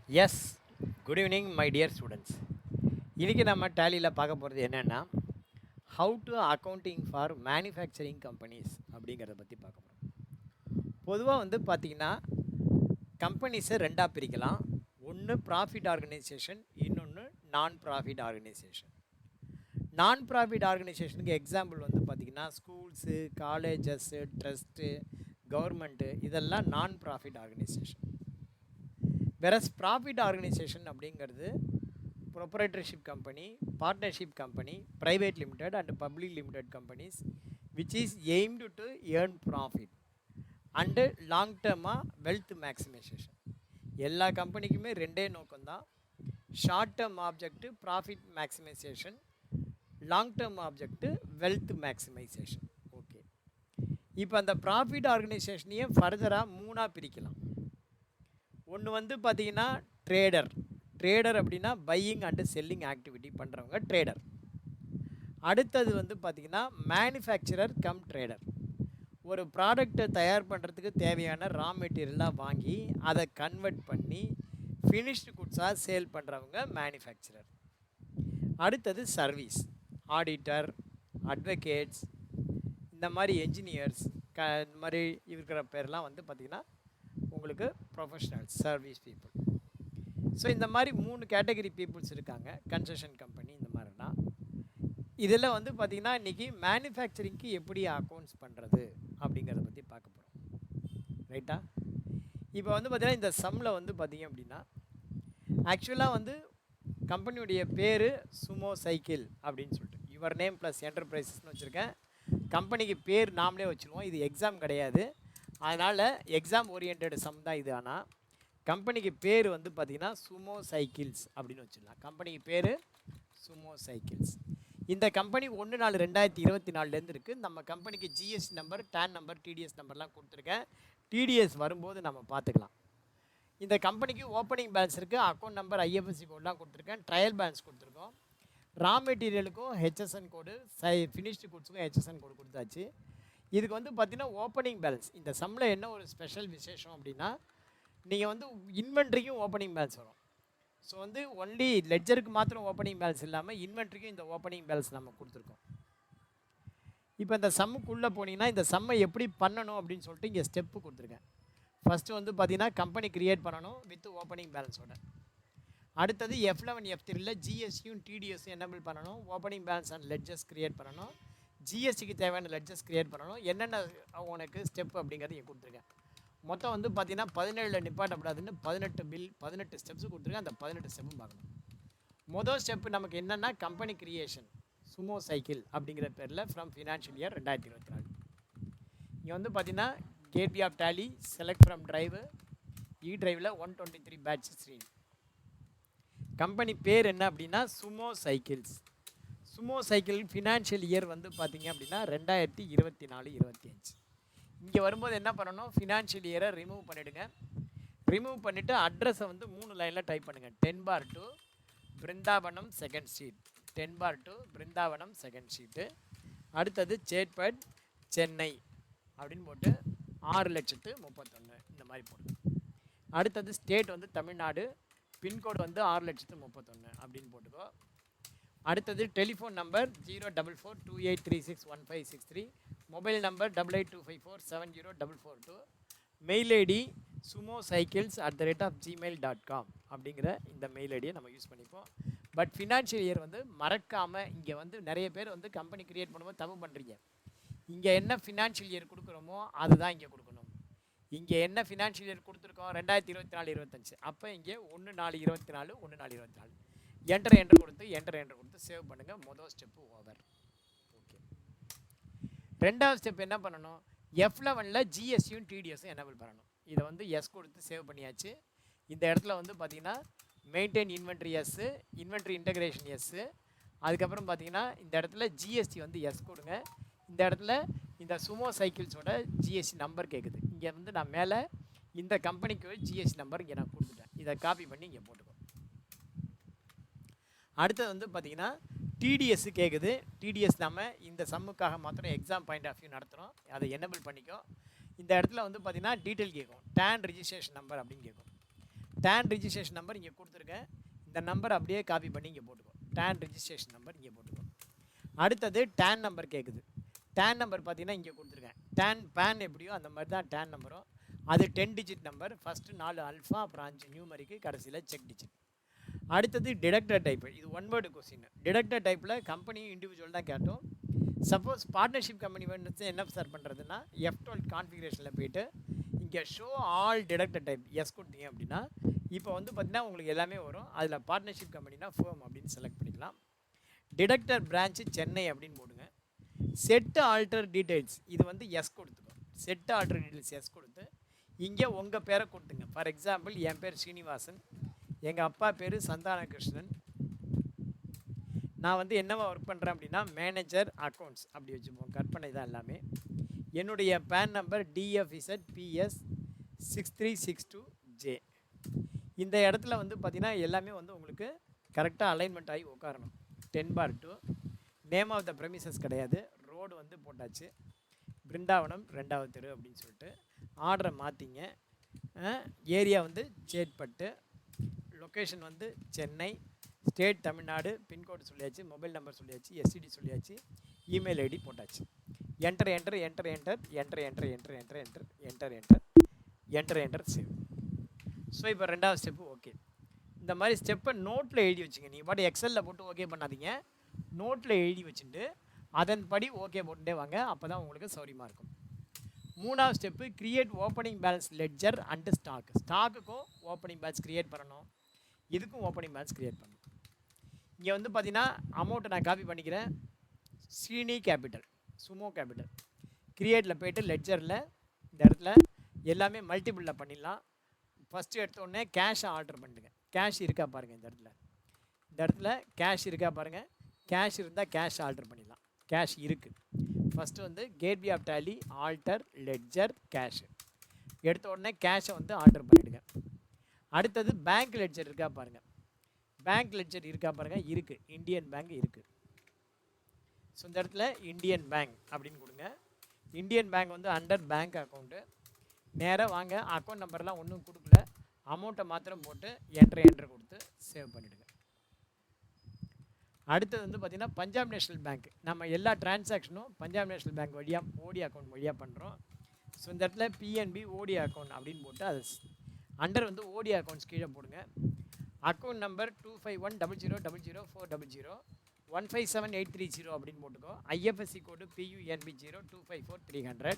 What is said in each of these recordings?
S, good evening my dear students. இன்றைக்கி நம்ம டேலியில் பார்க்க போகிறது என்னென்னா, how to accounting for manufacturing companies அப்படிங்கிறத பற்றி பார்க்க போகிறோம். பொதுவாக பார்த்திங்கன்னா கம்பெனிஸை ரெண்டாக பிரிக்கலாம். ஒன்று ப்ராஃபிட் ஆர்கனைசேஷன், இன்னொன்று non profit organization. Non profit ஆர்கனைசேஷனுக்கு எக்ஸாம்பிள் பார்த்திங்கன்னா ஸ்கூல்ஸு, காலேஜஸ்ஸு, ட்ரஸ்ட்டு, கவர்மெண்ட்டு, இதெல்லாம் non profit organization. Versus profit organization அப்படிங்கிறது proprietorship company, partnership company, private limited and public limited companies which is aimed to earn profit and long டேர்மாக wealth maximization. எல்லா கம்பெனிக்குமே ரெண்டே நோக்கம்தான். Short term object profit maximization, long term object wealth maximization. Okay, இப்போ அந்த profit ஆர்கனைசேஷனையே ஃபர்தராக மூணாக பிரிக்கலாம். ஒன்று பார்த்திங்கன்னா ட்ரேடர் அப்படின்னா பையிங் அண்டு செல்லிங் ஆக்டிவிட்டி பண்ணுறவங்க ட்ரேடர். அடுத்தது பார்த்திங்கன்னா மேனுஃபேக்சரர் கம் ட்ரேடர். ஒரு ப்ராடக்டை தயார் பண்ணுறதுக்கு தேவையான ரா மெட்டீரியலாக வாங்கி அதை கன்வெர்ட் பண்ணி ஃபினிஷ்டு குட்ஸாக சேல் பண்ணுறவங்க மேனுஃபேக்சரர். அடுத்தது சர்வீஸ், ஆடிட்டர், அட்வொகேட்ஸ், இந்த மாதிரி என்ஜினியர்ஸ், இந்த மாதிரி இருக்கிற பேர்லாம் பார்த்திங்கன்னா உங்களுக்கு ப்ரொஃபஷனல் சர்வீஸ் பீப்புள். ஸோ இந்த மாதிரி 3 கேட்டகரி பீப்புள்ஸ் இருக்காங்க. கன்ஸ்ட்ரக்ஷன் கம்பெனி இந்த மாதிரிலாம். இதில் பார்த்திங்கன்னா இன்றைக்கி மேனுஃபேக்சரிங்க்கு எப்படி அக்கௌண்ட்ஸ் பண்ணுறது அப்படிங்கிறத பற்றி பார்க்க போகிறோம். ரைட்டா? இப்போ பார்த்திங்கன்னா இந்த சம்மில் பார்த்திங்க அப்படின்னா ஆக்சுவலாக கம்பெனியுடைய பேர் சுமோ சைக்கிள் அப்படின்னு சொல்லிட்டு யுவர் நேம் ப்ளஸ் என்டர்பிரைசஸ்னு வச்சுருக்கேன். கம்பெனிக்கு பேர் நாமளே வச்சுருவோம். இது எக்ஸாம் கிடையாது, அதனால் எக்ஸாம் ஓரியன்ட் சம் தான் இது. ஆனால் கம்பெனிக்கு பேர் பார்த்திங்கன்னா சுமோ சைக்கிள்ஸ் அப்படின்னு வச்சுக்கலாம். கம்பெனிக்கு பேர் சுமோ சைக்கிள்ஸ். இந்த கம்பெனி 1/4/2024 இருக்குது. நம்ம கம்பெனிக்கு GST number, TAN number, TDS நம்பர்லாம் கொடுத்துருக்கேன். டிடிஎஸ் வரும்போது நம்ம பார்த்துக்கலாம். இந்த கம்பெனிக்கு ஓப்பனிங் பேலன்ஸ் இருக்குது, அக்கௌண்ட் நம்பர், ஐஎஃப்எஸ்சி கோடெலாம் கொடுத்துருக்கேன், ட்ரையல் பேலன்ஸ் கொடுத்துருக்கோம். ரா மெட்டீரியலுக்கும் ஹெச்எஸ்என் கோடு, ஃபினிஷ்டு குட்ஸுக்கும் ஹெச்எஸ்என் கோடு கொடுத்தாச்சு. இதுக்கு பார்த்திங்கன்னா ஓப்பனிங் பேலன்ஸ். இந்த சம்மில் என்ன ஒரு ஸ்பெஷல் விசேஷம் அப்படின்னா, நீங்கள் இன்வென்ட்ரிக்கும் ஓப்பனிங் பேலன்ஸ் வரும். ஸோ ஒன்லி லெட்ஜருக்கு மாத்திரம் ஓப்பனிங் பேலன்ஸ் இல்லாமல் இன்வென்ட்ரிக்கும் இந்த ஓப்பனிங் பேலன்ஸ் நம்ம கொடுத்துருக்கோம். இப்போ இந்த சம்முக்குள்ளே போனீங்கன்னா இந்த சம்மை எப்படி பண்ணணும் அப்படின்னு சொல்லிட்டு இங்கே ஸ்டெப்பு கொடுத்துருக்கேன். ஃபஸ்ட்டு பார்த்திங்கன்னா கம்பெனி க்ரியேட் பண்ணணும் வித் ஓப்பனிங் பேலன்ஸோட. அடுத்தது F11 F3ல் ஜிஎஸ்டியும் டிடிஎஸும் எனேபிள் பண்ணணும். Opening balance and ledgers create பண்ணணும். ஜிஎஸ்டிக்கு தேவையான லெட்ஜஸ் க்ரியேட் பண்ணணும். என்னென்ன உனக்கு ஸ்டெப் அப்படிங்கிறது இங்கே கொடுத்துருக்கேன். மொத்தம் பார்த்திங்கன்னா 17 நிப்பாட்டப்படாதுன்னு 18 ஸ்டெப்ஸு கொடுத்துருக்கேன். அந்த 18 ஸ்டெப்பும் பார்க்கணும். மொதல் ஸ்டெப்பு நமக்கு என்னென்னா கம்பெனி க்ரியேஷன் சுமோ சைக்கிள் அப்படிங்கிற பேரில் ஃப்ரம் ஃபினான்ஷியல் இயர் 2024. இங்கே பார்த்திங்கன்னா gateway of Tally, select from drive, ட்ரைவில் 123 பேட்ச் ஸ்க்ரீன். கம்பெனி பேர் என்ன அப்படின்னா Sumo cycles. Sumo cycle financial year பார்த்திங்க அப்படின்னா 2024-25. இங்கே வரும்போது என்ன பண்ணணும், ஃபினான்ஷியல் இயரை ரிமூவ் பண்ணிவிடுங்க. ரிமூவ் பண்ணிவிட்டு அட்ரஸை 3 லைனில் டைப் பண்ணுங்கள். 10/2 Brindavanam 2nd street, 10/2 Brindavanam 2nd street. அடுத்தது சேட்பட் சென்னை அப்படின்னு போட்டு 6,31,000 இந்த மாதிரி போடுங்க. அடுத்தது ஸ்டேட் தமிழ்நாடு, பின்கோடு 6,31,000 அப்படின்னு போட்டுக்கோ. அடுத்தது telephone number 04428361563, mobile number 8825470442, mail ID sumocycles@gmail.com அப்படிங்கிற இந்த மெயில் ஐடியை நம்ம யூஸ் பண்ணிப்போம். பட் ஃபினான்ஷியல் இயர் மறக்காமல் இங்கே நிறைய பேர் கம்பெனி க்ரியேட் பண்ணும்போது தப்பு பண்ணுறீங்க. இங்கே என்ன ஃபினான்ஷியல் இயர் கொடுக்குறோமோ அதுதான் இங்கே கொடுக்கணும். இங்கே என்ன ஃபினான்ஷியல் இயர் கொடுத்துருக்கோம் 2024-25, அப்போ இங்கே 1/4/24 1/4/24 என்டர் கொடுத்து சேவ் பண்ணுங்கள். மொதல் ஸ்டெப்பு ஓவர். ஓகே, ரெண்டாவது ஸ்டெப் என்ன பண்ணணும், F11ல் ஜிஎஸ்டியும் டிடிஎஸும் எனேபிள் பண்ணணும். இதை எஸ் கொடுத்து சேவ் பண்ணியாச்சு. இந்த இடத்துல பார்த்திங்கன்னா maintain inventory S, inventory integration S. அதுக்கப்புறம் பார்த்திங்கன்னா இந்த இடத்துல ஜிஎஸ்டி எஸ் கொடுங்க. இந்த இடத்துல இந்த சுமோ சைக்கிள்ஸோட ஜிஎஸ்டி நம்பர் கேட்குது. இங்கே நான் மேலே இந்த கம்பெனிக்கு ஜிஎஸ்டி நம்பர் இங்கே நான் கொடுத்துட்டேன். இதை காப்பி பண்ணி இங்கே போட்டுக்கோ. அடுத்தது பார்த்திங்கன்னா டிடிஎஸ் கேட்குது. டிடிஎஸ் நம்ம இந்த சம்முக்காக மாத்திரம் எக்ஸாம் பாயிண்ட் ஆஃப் வியூ நடத்துகிறோம். அதை எனேபிள் பண்ணிக்கோ. இந்த இடத்துல பார்த்திங்கன்னா டீட்டெயில் கேட்கும், டேன் ரிஜிஸ்ட்ரேஷன் நம்பர் அப்படின்னு கேட்கும். டேன் ரிஜிஸ்ட்ரேஷன் நம்பர் இங்கே கொடுத்துருக்கேன். இந்த நம்பர் அப்படியே காப்பி பண்ணி இங்கே போட்டுக்கோ. டேன் ரிஜிஸ்ட்ரேஷன் நம்பர் இங்கே போட்டுக்கோ. அடுத்தது டேன் நம்பர் கேட்குது. டேன் நம்பர் பார்த்தீங்கன்னா இங்கே கொடுத்துருக்கேன். பேன் எப்படியோ அந்த மாதிரி தான் டேன் நம்பரும். அது 10 டிஜிட் நம்பர். ஃபஸ்ட்டு 4 ஆல்ஃபா, அப்புறம் 5 நியூமரிக்கு, கடைசியில் செக் டிஜிட். அடுத்தது டிடக்டர் டைப்பு. இது 1 வேர்டு கொஸ்டின். டிடக்டர் டைப்பில் கம்பெனியும் இண்டிவிஜுவல் தான் கேட்டோம். சப்போஸ் பார்ட்னர்ஷிப் கம்பெனி வந்து என்ன சார் பண்ணுறதுன்னா, F12 கான்ஃபிகரேஷனில் போயிட்டு இங்கே show all deductor type yes கொடுத்தீங்க அப்படின்னா இப்போ வந்து பார்த்தீங்கன்னா உங்களுக்கு எல்லாமே வரும். அதில் பார்ட்னர்ஷிப் கம்பெனினா ஃபேம் அப்படின்னு செலக்ட் பண்ணிக்கலாம். டிடக்டர் பிரான்ச்சு சென்னை அப்படின்னு போடுங்க. செட் ஆல்டர் டீட்டெயில்ஸ் இது வந்து எஸ் கொடுத்துக்கோ. செட் ஆல்டர் டீட்டெயில்ஸ் எஸ் கொடுத்து இங்கே உங்கள் பேரை கொடுத்துங்க. ஃபார் எக்ஸாம்பிள் என் பேர் ஸ்ரீனிவாசன், எங்கள் அப்பா பேர் சந்தானகிருஷ்ணன், நான் வந்து என்னவா ஒர்க் பண்ணுறேன் அப்படின்னா மேனேஜர் அக்கௌண்ட்ஸ் அப்படி வச்சுப்போம். கற்பனை தான் எல்லாமே. என்னுடைய பேன் நம்பர் DFZPS 6362J. இந்த இடத்துல வந்து பார்த்திங்கன்னா எல்லாமே வந்து உங்களுக்கு கரெக்டாக அலைன்மெண்ட் ஆகி உட்காரணும். 10/2 நேம் ஆஃப் த ப்ரெமிசஸ் கிடையாது. ரோடு வந்து போட்டாச்சு, பிருந்தாவனம் 2வது தெரு அப்படின்னு சொல்லிட்டு. ஆர்டரை மாற்றிங்க. ஏரியா வந்து சேட்பட்டு, லொக்கேஷன் வந்து சென்னை, ஸ்டேட் தமிழ்நாடு, பின்கோடு சொல்லியாச்சு, மொபைல் நம்பர் சொல்லியாச்சு, STD சொல்லியாச்சு, இமெயில் ஐடி போட்டாச்சு. Enter enter enter enter enter enter enter enter enter enter enter enter enter save. So இப்போ 2வது ஸ்டெப்பு ஓகே. இந்த மாதிரி ஸ்டெப்பை நோட்டில் எழுதி வச்சுங்க. நீங்கள் பாட்டு எக்ஸலில் போட்டு ஓகே பண்ணாதீங்க. நோட்டில் எழுதி வச்சுட்டு அதன்படி ஓகே போட்டுட்டே வாங்க. அப்போ தான் உங்களுக்கு சௌரியமாக இருக்கும். 3வது step create opening balance ledger and stock. ஸ்டாக்குக்கும் ஓப்பனிங் பேலன்ஸ் க்ரியேட் பண்ணணும், இதுக்கும் ஓப்பனிங் பேலன்ஸ் க்ரியேட் பண்ணணும். இங்கே வந்து பார்த்தீங்கன்னா அமௌண்ட்டை நான் காப்பி பண்ணிக்கிறேன். சீனி கேபிட்டல், சுமோ கேபிட்டல், கிரியேட்டில் போய்ட்டு லெட்ஜரில் இந்த இடத்துல எல்லாமே மல்டிபிளில் பண்ணிடலாம். ஃபஸ்ட்டு எடுத்தோடனே கேஷை ஆர்டர் பண்ணிடுங்க. கேஷ் இருக்கா பாருங்கள். இந்த இடத்துல கேஷ் இருக்கா பாருங்கள். கேஷ் இருந்தால் கேஷ் ஆர்டர் பண்ணிடலாம். கேஷ் இருக்குது. ஃபஸ்ட்டு வந்து gateway of Tally alter ledger cash எடுத்த உடனே கேஷை வந்து ஆர்டர் பண்ணிவிடுங்க. அடுத்தது பேங்க் லெட்ஜர் இருக்கா பாருங்கள். பேங்க் லெட்ஜர் இருக்கா பாருங்கள். இருக்குது. இந்தியன் பேங்க் இருக்குது. ஸோ இந்த இடத்துல இந்தியன் பேங்க் அப்படின்னு கொடுங்க. இந்தியன் பேங்க் வந்து அண்டர் பேங்க் அக்கௌண்ட்டு. நேராக வாங்க. அக்கௌண்ட் நம்பர்லாம் ஒன்றும் கொடுக்கல, அமௌண்ட்டை மாத்திரம் போட்டு என்ட்ரு கொடுத்து சேவ் பண்ணிவிடுங்க. அடுத்தது வந்து பார்த்திங்கன்னா பஞ்சாப் நேஷ்னல் பேங்க். நம்ம எல்லா டிரான்சாக்ஷனும் பஞ்சாப் நேஷ்னல் பேங்க் வழியாக ஓடி அக்கௌண்ட் வழியாக பண்ணுறோம். ஸோ இந்த இடத்துல PNB ஓடி அக்கௌண்ட் அப்படின்னு போட்டு அது அண்டர் வந்து ஓடி அக்கௌண்ட்ஸ் கீழே போடுங்க. அக்கௌண்ட் நம்பர் 2510000400 157830 அப்படின்னு போட்டுக்கோ. IFSC code PUNB 0254300.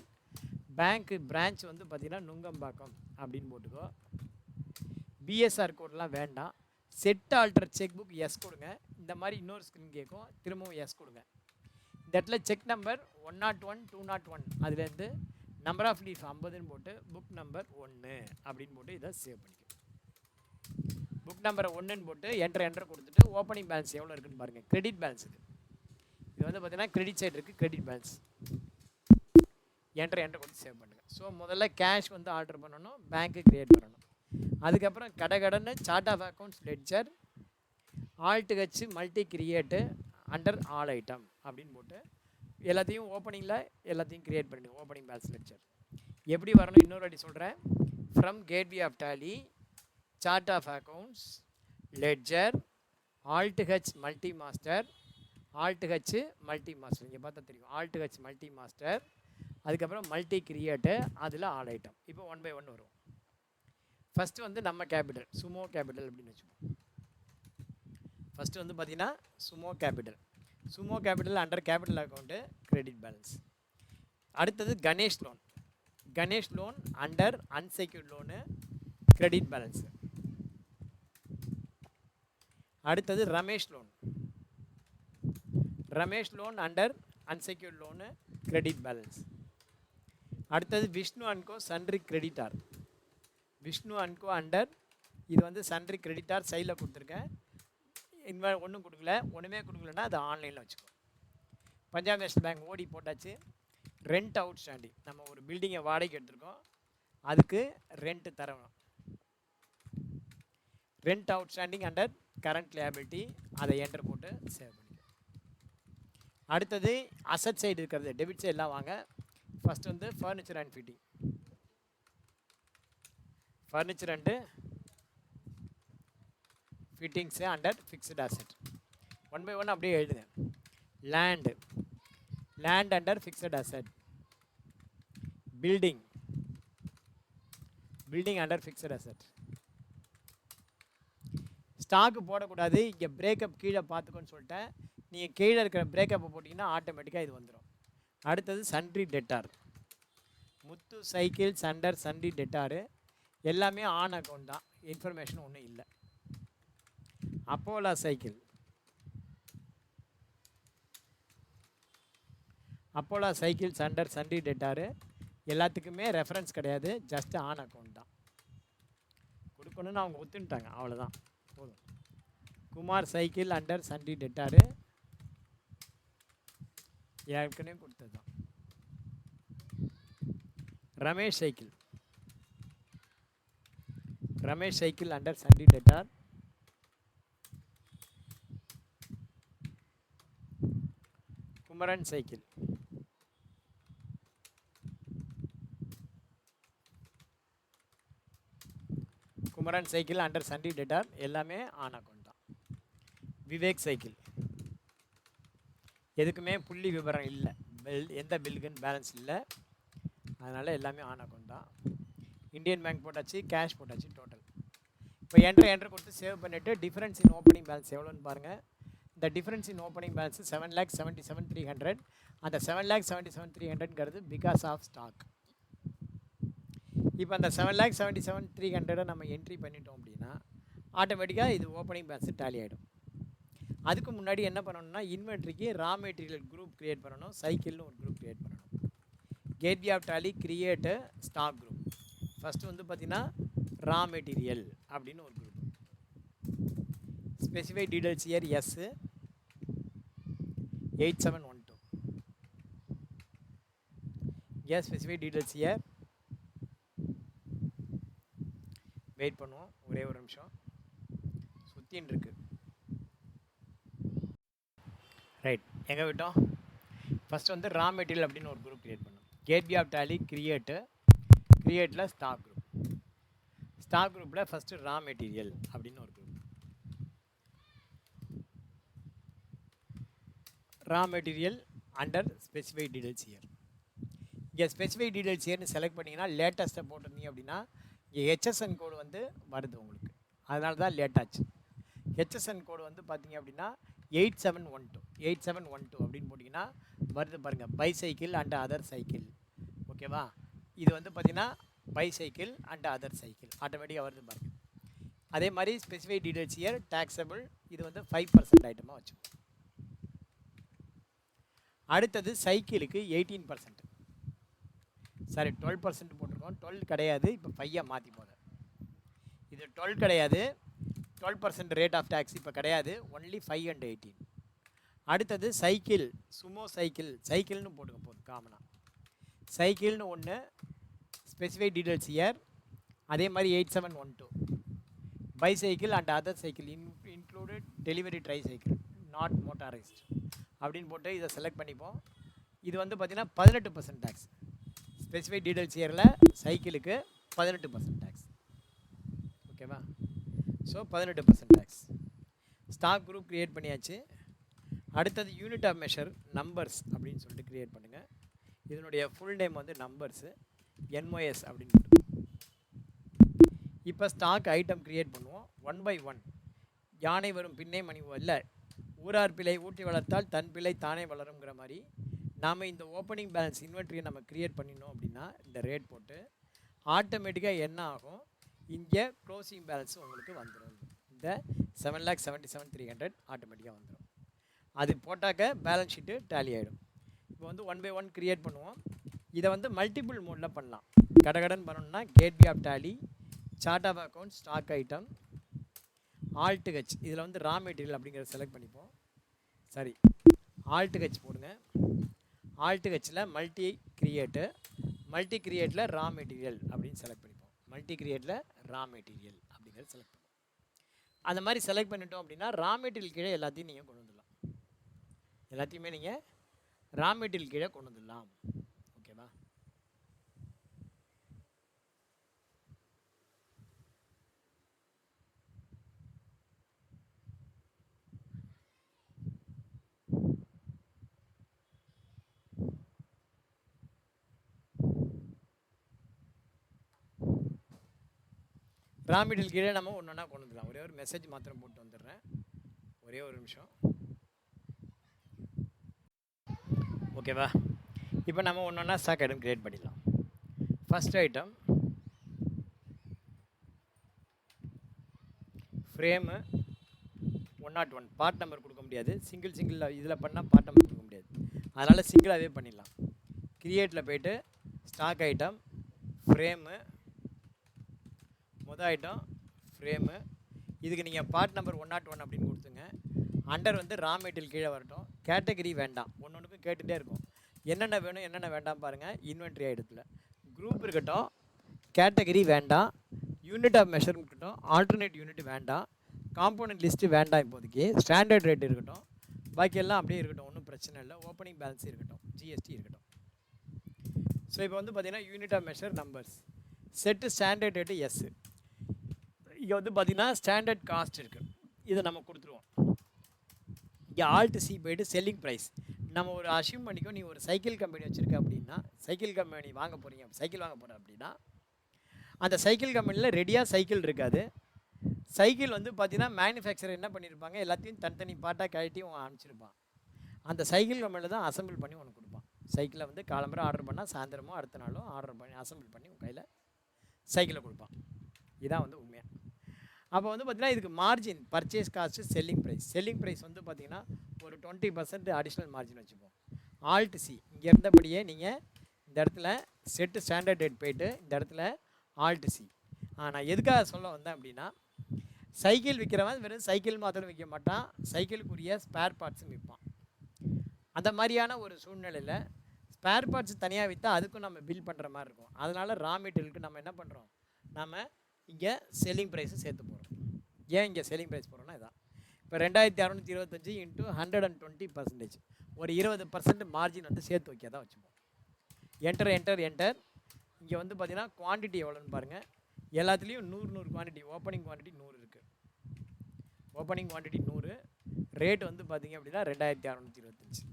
Bank branch வந்து பார்த்திங்கன்னா நுங்கம்பாக்கம் அப்படின்னு போட்டுக்கோ. BSR கோடெலாம் வேண்டாம். Set alter cheque book yes கொடுங்க. இந்த மாதிரி இன்னொரு ஸ்க்ரீன் கேட்கும், திரும்பவும் எஸ் கொடுங்க. இந்த இடத்துல செக் நம்பர் 101 201 அதுலேருந்து நம்பர் ஆஃப் லீஃப் 50ன்னு போட்டு புக் நம்பர் 1 அப்படின்னு போட்டு இதை சேவ் பண்ணிக்கோ. புக் நம்பரை 1ன்னு போட்டு என்டர் கொடுத்துட்டு ஓப்பனிங் பேலன்ஸ் எவ்வளோ இருக்குன்னு பாருங்கள். கிரெடிட் பேலன்ஸ் இது வந்து பார்த்தீங்கன்னா கிரெடிட் சைடு இருக்குது. கிரெடிட் பேலன்ஸ் என்டர் கொடுத்து சேவ் பண்ணுங்கள். ஸோ முதல்ல கேஷ் வந்து ஆர்டர் பண்ணணும், பேங்க்கு க்ரியேட் பண்ணணும். அதுக்கப்புறம் கடன்னு chart of accounts ledger alt multi create under all item அப்படின்னு போட்டு எல்லாத்தையும் ஓப்பனிங்கில் எல்லாத்தையும் க்ரியேட் பண்ணிடுங்க. ஓப்பனிங் பேலன்ஸ் லெட்ஜர் எப்படி வரணும் இன்னொரு வாட்டி சொல்கிறேன். From gateway of Tally chart of accounts ledger alt multi master multi master. இங்கே பார்த்தா தெரியும். ஆல்ட் மல்டி மாஸ்டர், அதுக்கப்புறம் மல்டி கிரியேட்டு, அதில் ஆல் ஐட்டம். இப்போ 1 by 1 வரும். ஃபஸ்ட்டு வந்து நம்ம கேபிட்டல் சுமோ கேபிட்டல் அப்படின்னு வச்சுப்போம். ஃபஸ்ட்டு வந்து பார்த்திங்கன்னா Sumo capital under capital account credit balance. அடுத்தது Ganesh loan under unsecured loan credit balance. அடுத்தது Ramesh loan under unsecured loan credit balance. அடுத்தது Vishnu and co sundry creditor. Vishnu and co under இது வந்து சன்ரி கிரெடிட்டார் சைடில் கொடுத்துருக்கேன். ஒன்றும் கொடுக்கல, ஒன்றுமே கொடுக்கலன்னா அது ஆன்லைனில் வச்சுக்கோ. பஞ்சாப் நேஷ்னல் பேங்க் ஓடி போட்டாச்சு. ரெண்ட் அவுட் ஸ்டாண்டிங், நம்ம ஒரு பில்டிங்கை வாடகைக்கு எடுத்துருக்கோம், அதுக்கு ரெண்ட்டு தரணும். Rent out standing under current liability, அதை என்டர் போட்டு சேவ் பண்ணிக்கோ. அடுத்தது அசட் சைடு இருக்கிறது டெபிட் சைடெலாம் வாங்க. ஃபஸ்ட்டு வந்து furniture and fitting fittings under fixed asset. One by one அப்படியே எழுதுங்க. Land, land under fixed asset. Building, building under fixed asset. Stock போடக்கூடாது, இங்கே பிரேக்கப் கீழே பார்த்துக்கோன்னு சொல்லிட்டேன். நீங்கள் கீழே இருக்கிற பிரேக்கப்பை போட்டிங்கன்னா ஆட்டோமேட்டிக்காக இது வந்துடும். அடுத்தது சன்ட்ரி டெட்டார். முத்து சைக்கிள்ஸ் அண்டர் சன்ட்ரி டெட்டாரு எல்லாமே ஆன் அக்கௌண்ட் தான், இன்ஃபர்மேஷன் ஒன்றும் இல்லை. அப்போலா சைக்கிள், அப்போலா சைக்கிள்ஸ் அண்டர் சன்ட்ரி டெட்டாரு எல்லாத்துக்குமே ரெஃபரன்ஸ் கிடையாது, ஜஸ்ட் ஆன் அக்கௌண்ட் தான். கொடுக்கணும்னு அவங்க ஒத்துன்ட்டாங்க, அவ்வளோதான் போதும். குமார் சைக்கிள் அண்டர் சன்ட்ரி டெட்டாரு ஏற்கனவே கொடுத்தது தான். Ramesh cycle, Ramesh cycle under sundry debtor. Kumaran cycle, Kumaran cycle under sundry debtor எல்லாமே ஆன் அக்கௌண்ட் தான். விவேக் சைக்கிள் எதுக்குமே புள்ளி விவரம் இல்லை, எந்த பில்லுக்குன்னு பேலன்ஸ் இல்லை, அதனால் எல்லாமே ஆன் அக்கௌண்ட் தான். இந்தியன் பேங்க் போட்டாச்சு, கேஷ் போட்டாச்சு, டோட்டல். இப்போ என்ட்ரு கொடுத்து சேவ் பண்ணிவிட்டு டிஃபரன்ஸ் இன் ஓப்பனிங் பேலன்ஸ் எவ்வளோன்னு பாருங்கள். இந்த டிஃபரன்ஸ் இன் ஓப்பனிங் பேலன்ஸ் 7,77,300. அந்த 7,77,300ங்கிறது பிகாஸ் ஆஃப் ஸ்டாக். இப்போ அந்த 7,77,300 நம்ம என்ட்ரி பண்ணிட்டோம் அப்படின்னா ஆட்டோமேட்டிக்காக இது ஓப்பனிங் பேலன்ஸ் டேலி ஆகிடும். அதுக்கு முன்னாடி என்ன பண்ணணும்னா இன்வென்ட்ரிக்கு ரா மெட்டீரியல் குரூப் க்ரியேட் பண்ணணும், சைக்கிள்னு ஒரு குரூப் க்ரியேட் பண்ணணும். Gateway of Tally create stock group. First வந்து பார்த்தீங்கன்னா ரா மெட்டீரியல் அப்படின்னு ஒரு group. Specify details year yes 8712. Yes specify details year. Wait பண்ணுவோம் ஒரே ஒரு நிமிஷம், சுற்றின்னு இருக்கு. ரைட், எங்கே விட்டோம்? ஃபஸ்ட்டு வந்து ரா மெட்டீரியல் அப்படின்னு ஒரு குரூப் க்ரியேட் பண்ணோம். கேட்வே ஆஃப் டேலி கிரியேட்டில் ஸ்டாக் குரூப். ஸ்டாக் குரூப்பில் ஃபஸ்ட்டு ரா மெட்டீரியல் அப்படின்னு ஒரு group. Raw material under specify details year. இங்கே ஸ்பெசிஃபை டீடைல்ஸ் இயர்னு செலக்ட் பண்ணிங்கன்னா லேட்டஸ்ட்டை போட்டிருந்தீங்க அப்படின்னா இங்கே ஹெச்எஸ்என் கோடு வந்து வருது உங்களுக்கு, அதனால தான் லேட் ஆச்சு. ஹெச்எஸ்என் கோடு வந்து பார்த்தீங்க அப்படின்னா 8712 அப்படின்னு போட்டிங்கன்னா வருது பாருங்கள், பைசைக்கிள் அண்ட் அதர் சைக்கிள். ஓகேவா? இது வந்து பார்த்தீங்கன்னா பைசைக்கிள் அண்ட் அதர் சைக்கிள் ஆட்டோமேட்டிக்காக வருது பாருங்கள். அதே மாதிரி ஸ்பெசிஃபை டீடைல்ஸ் இயர் டேக்ஸபிள், இது வந்து 5% ஐட்டமாக வச்சுக்கோங்க. அடுத்தது சைக்கிளுக்கு 18%, சாரி 12% போட்டிருக்கோம், 12 கிடையாது, இப்போ 5 மாற்றி போகுது. இது 12 கிடையாது, 12% ரேட் ஆஃப் டேக்ஸ் இப்போ கிடையாது, ஒன்லி 5 and 18. அடுத்தது சைக்கிள், சுமோ சைக்கிள், சைக்கிள்னு போட்டுக்க போதும் காமனாக. சைக்கிள்னு ஒன்று, ஸ்பெசிஃபை டீடைல்ஸ் இயர், அதே மாதிரி 8712. Bicycle and other cycle included delivery tricycle not motorised அப்படின்னு போட்டு இதை செலக்ட் பண்ணிப்போம். இது வந்து பார்த்திங்கன்னா 18% டேக்ஸ். ஸ்பெசிஃபை டீடைல்ஸ் இயரில் சைக்கிளுக்கு 18% டேக்ஸ். ஓகேவா? So 18% tax. Stock group create பண்ணியாச்சு. அடுத்தது யூனிட் ஆஃப் மெஷர் நம்பர்ஸ் அப்படின்னு சொல்லிட்டு க்ரியேட் பண்ணுங்கள். இதனுடைய ஃபுல் நேம் வந்து நம்பர்ஸு, NOS அப்படின்னு போட்டு. இப்போ ஸ்டாக் ஐட்டம் க்ரியேட் பண்ணுவோம். 1 by 1. யானை வரும் பின்னே மணி இல்லை, ஊரார் பிள்ளை ஊட்டி வளர்த்தால் தன் பிள்ளை தானே வளருங்கிற மாதிரி நாம் இந்த ஓப்பனிங் பேலன்ஸ் இன்வென்ட்ரியை நம்ம க்ரியேட் பண்ணினோம் அப்படின்னா இந்த ரேட் போட்டு ஆட்டோமேட்டிக்காக என்ன ஆகும், இங்கே க்ளோசிங் பேலன்ஸ் உங்களுக்கு வந்துடும். இந்த 7,77,300 ஆட்டோமேட்டிக்காக வந்துடும். அது போட்டாக்க பேலன்ஸ் ஷீட்டு டேலி ஆகிடும். இப்போ வந்து 1 by 1 க்ரியேட் பண்ணுவோம். இதை வந்து மல்டிபிள் மோடில் பண்ணலாம். கடகடன் பண்ணணும்னா gateway of Tally, chart of account, stock item, alt H, இதில் வந்து ரா மெட்டீரியல் அப்படிங்கிறத செலக்ட் பண்ணிப்போம். சரி, ஆல்ட் ஹெச் போடுங்க. ஆல்ட் ஹெச்சில் மல்டி கிரியேட்டில் ரா மெட்டீரியல் அப்படின்னு செலக்ட் பண்ணிப்போம். மல்டி கிரியேட்டில் ரா மெட்டீரியல் அப்படிங்கிறத செலக்ட் பண்ணுவோம். அந்த மாதிரி செலக்ட் பண்ணிட்டோம் அப்படின்னா ரா மெட்டீரியல் கீழே எல்லாத்தையும் நீங்கள் கொண்டு வந்துடலாம். எல்லாத்தையுமே நீங்கள் ரா மெட்டீரியல் கீழே கொண்டு வந்துடலாம். ஓகேவா? ரா மெட்டீரியல் கீழே நம்ம ஒன்று ஒன்றா கொண்டு வந்துடலாம். ஒரே ஒரு மெசேஜ் மாத்திரம் போட்டு வந்துடுறேன், ஒரே ஒரு நிமிஷம். ஓகேவா? இப்போ நம்ம ஒன்று ஒன்றா ஸ்டாக் ஐட்டம் கிரியேட் பண்ணிடலாம். First item frame 101, part number கொடுக்க முடியாது. சிங்கிள் இதில் பண்ணால் பார்ட் நம்பர் கொடுக்க முடியாது. அதனால் சிங்கிளாகவே பண்ணிடலாம். கிரியேட்டில் போய்ட்டு ஸ்டாக் ஐட்டம் ஃப்ரேமு, மொதல் ஐட்டம் ஃப்ரேமு. இதுக்கு நீங்கள் பார்ட் நம்பர் 101 அப்படின்னு கொடுத்துங்க. அண்டர் வந்து ரா மெட்டீரியல் கீழே வரட்டும். கேட்டகரி வேண்டாம், ஒன்று ஒன்றுக்கும் கேட்டுகிட்டே இருக்கும். என்னென்ன வேணும் என்னென்ன வேண்டாம் பாருங்கள். இன்வென்ட்ரி ஐட்டத்தில் குரூப் இருக்கட்டும், கேட்டகரி வேண்டாம், யூனிட் ஆஃப் மெஷர் இருக்கட்டும், ஆல்டர்னேட் யூனிட் வேண்டாம், காம்போனன்ட் லிஸ்ட்டு வேண்டாம், இப்போதைக்கு ஸ்டாண்டர்ட் ரேட் இருக்கட்டும், பாக்கியெல்லாம் அப்படியே இருக்கட்டும், ஒன்றும் பிரச்சனை இல்லை. ஓப்பனிங் பேலன்ஸ் இருக்கட்டும், ஜிஎஸ்டி இருக்கட்டும். ஸோ இப்போ வந்து பார்த்தீங்கன்னா unit of measure numbers, set standard rate yes. இங்கே வந்து பார்த்தீங்கன்னா ஸ்டாண்டர்ட் காஸ்ட் இருக்குது, இதை நம்ம கொடுத்துருவோம். இங்கே ஆல்ட் சி போய்ட்டு செல்லிங் ப்ரைஸ் நம்ம ஒரு அஷ்யூம் பண்ணிக்கோ. நீ ஒரு சைக்கிள் கம்பெனி வச்சுருக்க அப்படின்னா, சைக்கிள் கம்பெனி வாங்க போகிறீங்க, சைக்கிள் வாங்க போகிற அப்படின்னா, அந்த சைக்கிள் கம்பெனியில் ரெடியாக சைக்கிள் இருக்காது. சைக்கிள் வந்து பார்த்தீங்கன்னா மேனுஃபேக்சரர் என்ன பண்ணியிருப்பாங்க, எல்லாத்தையும் தனித்தனி பார்ட்டாக கழட்டி அனுப்பிச்சிருப்பான். அந்த சைக்கிள் கம்பெனியில் தான் அசம்பிள் பண்ணி உனக்கு கொடுப்பான். சைக்கிளை வந்து காலம்பரம் ஆர்டர் பண்ணால் சாயந்தரமோ அடுத்த நாளும் ஆர்டர் பண்ணி அசம்பிள் பண்ணி உங்கள் கையில் சைக்கிளை கொடுப்பான். இதான் வந்து உண்மையாக. அப்போ வந்து பார்த்திங்கன்னா இதுக்கு margin, purchase cost, selling price. Selling price வந்து பார்த்திங்கன்னா ஒரு 20% அடிஷ்னல் மார்ஜின் வச்சுப்போம். ஆல்ட் சி இங்கே இருந்தபடியே நீங்கள் இந்த இடத்துல செட்டு ஸ்டாண்டர்ட் ரேட் போய்ட்டு இந்த இடத்துல ஆல்ட் சி. நான் எதுக்காக சொல்ல வந்தேன் அப்படின்னா, சைக்கிள் விற்கிறவன் வெறும் சைக்கிள் மாத்திரம் விற்க மாட்டான், சைக்கிளுக்குரிய ஸ்பேர் பார்ட்ஸும் விற்பான். அந்த மாதிரியான ஒரு சூழ்நிலையில் ஸ்பேர் பார்ட்ஸ் தனியாக விற்றா அதுக்கும் நம்ம பில் பண்ணுற மாதிரி இருக்கும். அதனால் ரா மெட்டீரியலுக்கு நம்ம என்ன பண்ணுறோம், நம்ம இங்கே செல்லிங் ப்ரைஸு சேர்த்து போகிறோம். ஏன் இங்கே செல்லிங் ப்ரைஸ் போகிறோன்னா இதான். இப்போ 2625 இன்ட்டு 120%, ஒரு 20% மார்ஜின் வந்து சேர்த்து வைக்க தான் வச்சுப்போம். Enter enter enter. இங்கே வந்து பார்த்திங்கன்னா குவான்டிட்டி எவ்வளோன்னு பாருங்கள். எல்லாத்துலேயும் 100 குவான்டிட்டி, ஓப்பனிங் குவான்டிட்டி 100 இருக்குது. ஓப்பனிங் குவான்டிட்டி 100, ரேட் வந்து பார்த்திங்க அப்படின்னா 2625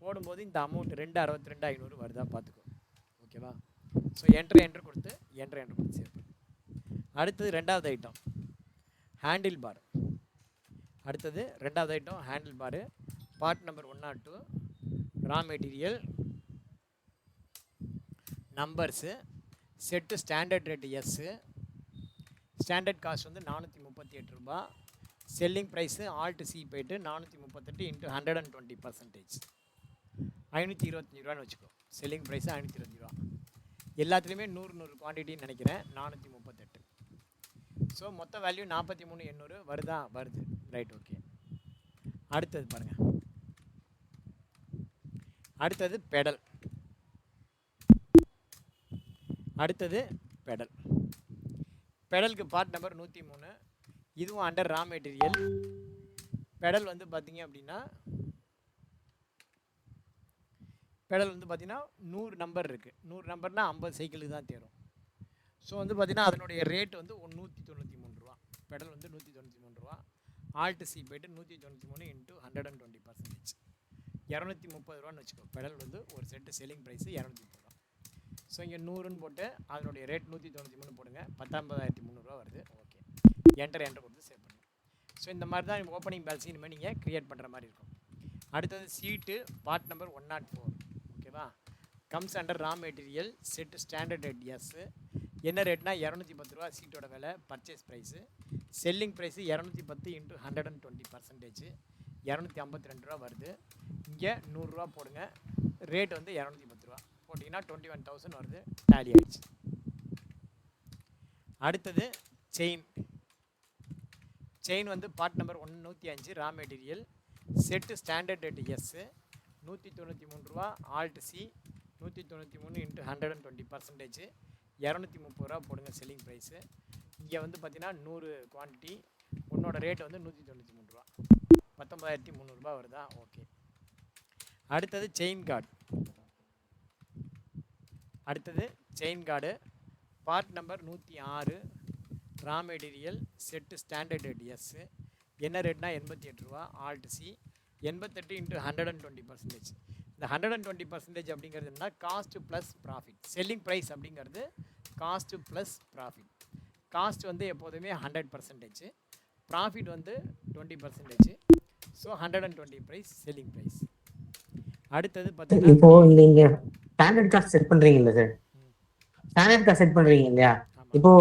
போடும்போது இந்த அமௌண்ட் 262,500 வருதா பார்த்துக்கோ. ஓகேவா? ஸோ என்ட்ரு கொடுத்து சேர்ப்போம். அடுத்தது ரெண்டாவது ஐட்டம் ஹேண்டில் பார். அடுத்தது ரெண்டாவது item handle bar, part number 102, raw material numbers, set standard rate yes, standard cost வந்து 438 ரூபா, செல்லிங் ப்ரைஸு ஆல்ட் சி போய்ட்டு 438 இன்ட்டு 120%, 525 ரூபான்னு வச்சுக்கோ. செல்லிங் ப்ரைஸு 525 ரூபா. எல்லாத்துலேயுமே 100 குவான்டிட்டின்னு நினைக்கிறேன். 438. ஸோ மொத்த வேல்யூ 43,800 வருதா? வருது. Right, okay. அடுத்தது பாருங்கள். அடுத்தது பெடல். பெடலுக்கு பார்ட் நம்பர் 103, இதுவும் அண்டர் ரா மெட்டீரியல். பெடல் வந்து பார்த்தீங்க அப்படின்னா பெடல் வந்து பார்த்திங்கன்னா 100 நம்பர் இருக்குது. 100 நம்பர்னால் 50 சைக்கிளுக்கு தான் தேரும். ஸோ வந்து பார்த்திங்கன்னா அதனுடைய ரேட்டு வந்து 193 ரூபா. பெடல் வந்து 193 ரூபா. ஆல்ட் சி போய்ட்டு 193 இன்ட்டு 120%, 230 ரூபான்னு வச்சுக்கோ. பெடல் வந்து ஒரு செட்டு செல்லிங் ப்ரைஸு 230 ரூபா. ஸோ இங்கே 100ன்னு போட்டு அதனுடைய ரேட் 193 போடுங்க, 19,300 வருது. ஓகே, என்டர் கொடுத்து சேவ் பண்ணுங்கள். ஸோ இந்த மாதிரி தான் ஓப்பனிங் பேலன்ஸ் இனிமேல் நீங்கள் க்ரியேட் பண்ணுற மாதிரி இருக்கும். அடுத்தது சீட்டு பார்ட் நம்பர் 104. ஓகேவா? Comes under raw material, set standard rate yes. என்ன ரேட்னா 210 ரூபா சீட்டோட விலை, purchase price. Selling price 210 into 120%, 252 ரூபா வருது. இங்கே 100 ரூபா போடுங்க, ரேட் வந்து 210 ரூபா போட்டிங்கன்னா 21,000 வருது. டேலி ஆகிடுச்சு. அடுத்தது செயின் வந்து part number 105, raw material, set standard rate yes, 193 ரூபா. ஆல்ட் சி 193 இன்ட்டு 120%, 230 ரூபா போடுங்க செல்லிங் ப்ரைஸு. இங்கே வந்து பார்த்தீங்கன்னா 100 குவான்டிட்டி, உன்னோட ரேட் வந்து 193 ரூபா, 19,300 வருதா? ஓகே. அடுத்தது chain guard, part number 106, raw material, set standard rate as. என்ன ரேட்னா 88 ரூபா. Alt C 88 into 120%. இந்த 120% அப்படிங்கிறது என்ன? Cost plus profit. Selling price அப்படிங்கிறது காஸ்ட்டு ப்ளஸ் ப்ராஃபிட். காஸ்ட் வந்து எப்போதுமே 100%, ப்ராஃபிட் வந்து 20%. So 120 price selling price. அடுத்தது பார்த்தீங்கன்னா இப்போ நீங்க ஸ்டாண்டர்ட் காஸ்ட் செட் பண்றீங்கல்ல சார், ஸ்டாண்டர்ட் காஸ்ட் செட் பண்றீங்க இல்லையா? ஆமாம். இப்போ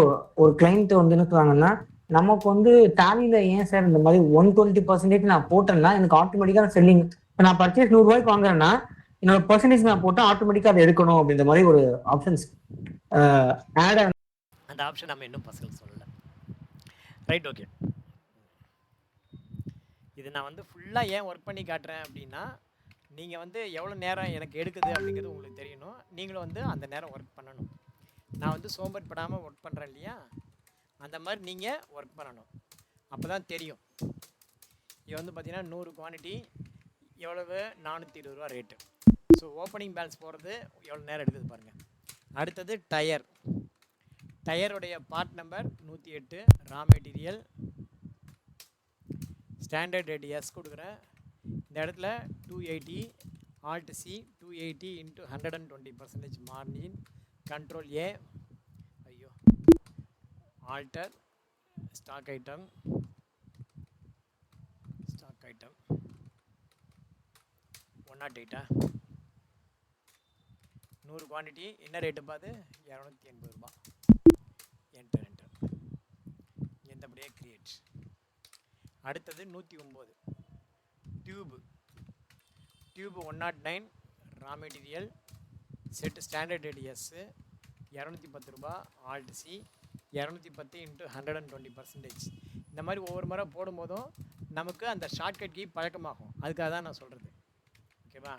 ஒரு கிளைண்ட் வந்து என்ன சொல்றாங்கன்னா, நமக்கு வந்து டாலியில ஏன் சார் இந்த மாதிரி 120% நான் போட்டேன்னா எனக்கு ஆட்டோமேட்டிக்கா செல்லிங், இப்போ நான் பர்ச்சேஸ் 100 ரூபாய்க்கு வாங்குறேன்னா என்னோட பர்சன்டேஜ் நான் போட்டால் ஆட்டோமேட்டிக்கா அதை எடுக்கணும் அப்படின்ற மாதிரி ஒரு ஆப்ஷன்ஸ் ஆட். அந்த ஆப்ஷன் நம்ம இன்னும் பசங்களுக்கு சொல்லலை. Right, okay. இது நான் வந்து ஃபுல்லாக ஏன் ஒர்க் பண்ணி காட்டுறேன் அப்படின்னா, நீங்கள் வந்து எவ்வளோ நேரம் எனக்கு எடுக்குது அப்படிங்கிறது உங்களுக்கு தெரியணும். நீங்களும் வந்து அந்த நேரம் ஒர்க் பண்ணணும். நான் வந்து சோம்பேறிப்படாமல் ஒர்க் பண்ணுறேன் இல்லையா, அந்த மாதிரி நீங்கள் ஒர்க் பண்ணணும். அப்போ தான் தெரியும். இது வந்து பார்த்தீங்கன்னா 100 குவான்டிட்டி எவ்வளவு, 420 ரூபா ரேட்டு. ஸோ ஓப்பனிங் பேலன்ஸ் போகிறது எவ்வளோ நேரம் எடுக்குது பாருங்கள். அடுத்தது டயர். டயருடைய part number 108, raw material, standard rate as கொடுக்குறேன். இந்த இடத்துல 280, alt C, 280 × 120% margin, control A, ஐயோ, ஆல்டர், ஸ்டாக் ஐட்டம் 108, 100 குவான்டிட்டி என்ன ரேட்டு பாது, 280 ரூபா. என்டர் எந்தபடியே கிரியேட். அடுத்தது 109 tube 109, raw material, set standard rate as, 210 ரூபா, ஆல்ட் சி, 210 × 120%. இந்த மாதிரி ஒவ்வொரு முறை போடும்போதும் நமக்கு அந்த ஷார்ட்கட் கீ பழக்கமாகும். அதுக்காக தான் நான் சொல்கிறது. ஓகேவா?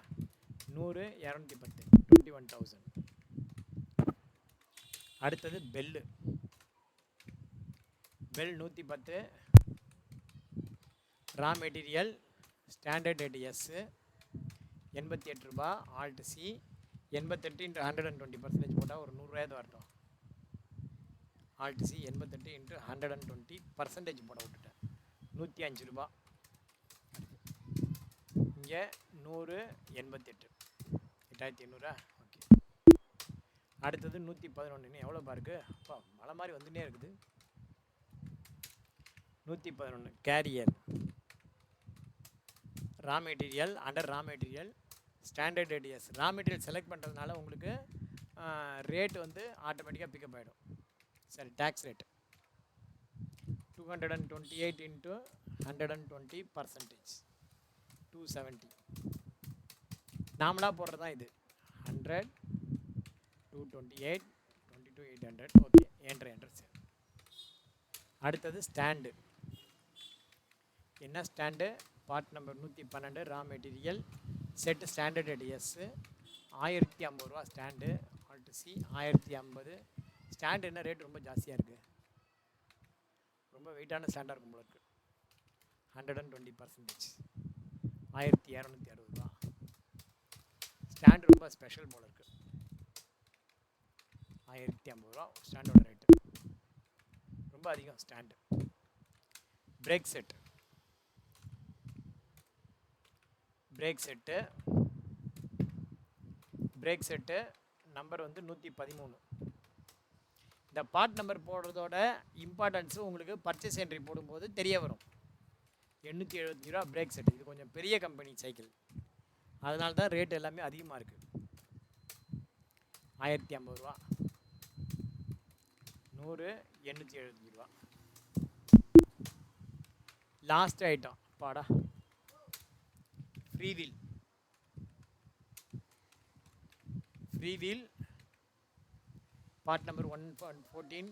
100, 210, 21,000. அடுத்தது bell 110, raw material, standard rate yes, 88 ரூபா, ஆல்ட் சி, 88 × 120% போட்டால் ஒரு 100 ரூபாய் வரட்டும். ஆல்ட் சி 88 × 120% போட விட்டுட்டேன், 105 ரூபா. இங்கே 100, 88, 8,800. ஓகே. அடுத்தது 111. எவ்வளோ பாருக்கு, அப்பா மழை மாதிரி வந்துட்டே இருக்குது. 111 carrier, raw material, under raw material, standard rate yes. Raw material select பண்ணுறதுனால உங்களுக்கு ரேட் வந்து ஆட்டோமேட்டிக்காக பிக்கப் ஆகிடும். சரி, டேக்ஸ் ரேட் 228 × 120%, 270. நாமளாக போடுறது தான் இது. 100, 228, 22,800. ஓகே, என்ட்ரு சரி. அடுத்தது ஸ்டாண்டு. என்ன stand, part number 112, raw material, set standard rate yes, 1050 ரூபா ஸ்டாண்டு, ஆல்ட் சி, 1050. ஸ்டாண்டு என்ன ரேட் ரொம்ப ஜாஸ்தியாக இருக்குது, ரொம்ப வெயிட்டான ஸ்டாண்டாக இருக்கும் போல இருக்குது. 120%, 1260 ரூபா. ஸ்டாண்டு ரொம்ப ஸ்பெஷல் போல இருக்குது. 1050 ரூபா ஸ்டாண்டோட ரேட்டு, ரொம்ப அதிகம் ஸ்டாண்டு. பிரேக் செட்டு நம்பர் வந்து 113. இந்த பார்ட் நம்பர் போடுறதோட இம்பார்ட்டன்ஸு உங்களுக்கு பர்ச்சேஸ் என்ட்ரி போடும்போது தெரிய வரும். 875 ரூபா பிரேக் செட். இது கொஞ்சம் பெரிய கம்பெனி சைக்கிள், அதனால தான் ரேட் எல்லாமே அதிகமாக இருக்குது. 1050 ரூபா, 100, 875 ரூபா. லாஸ்ட் ஐட்டம் பாடா, free wheel, part number 114,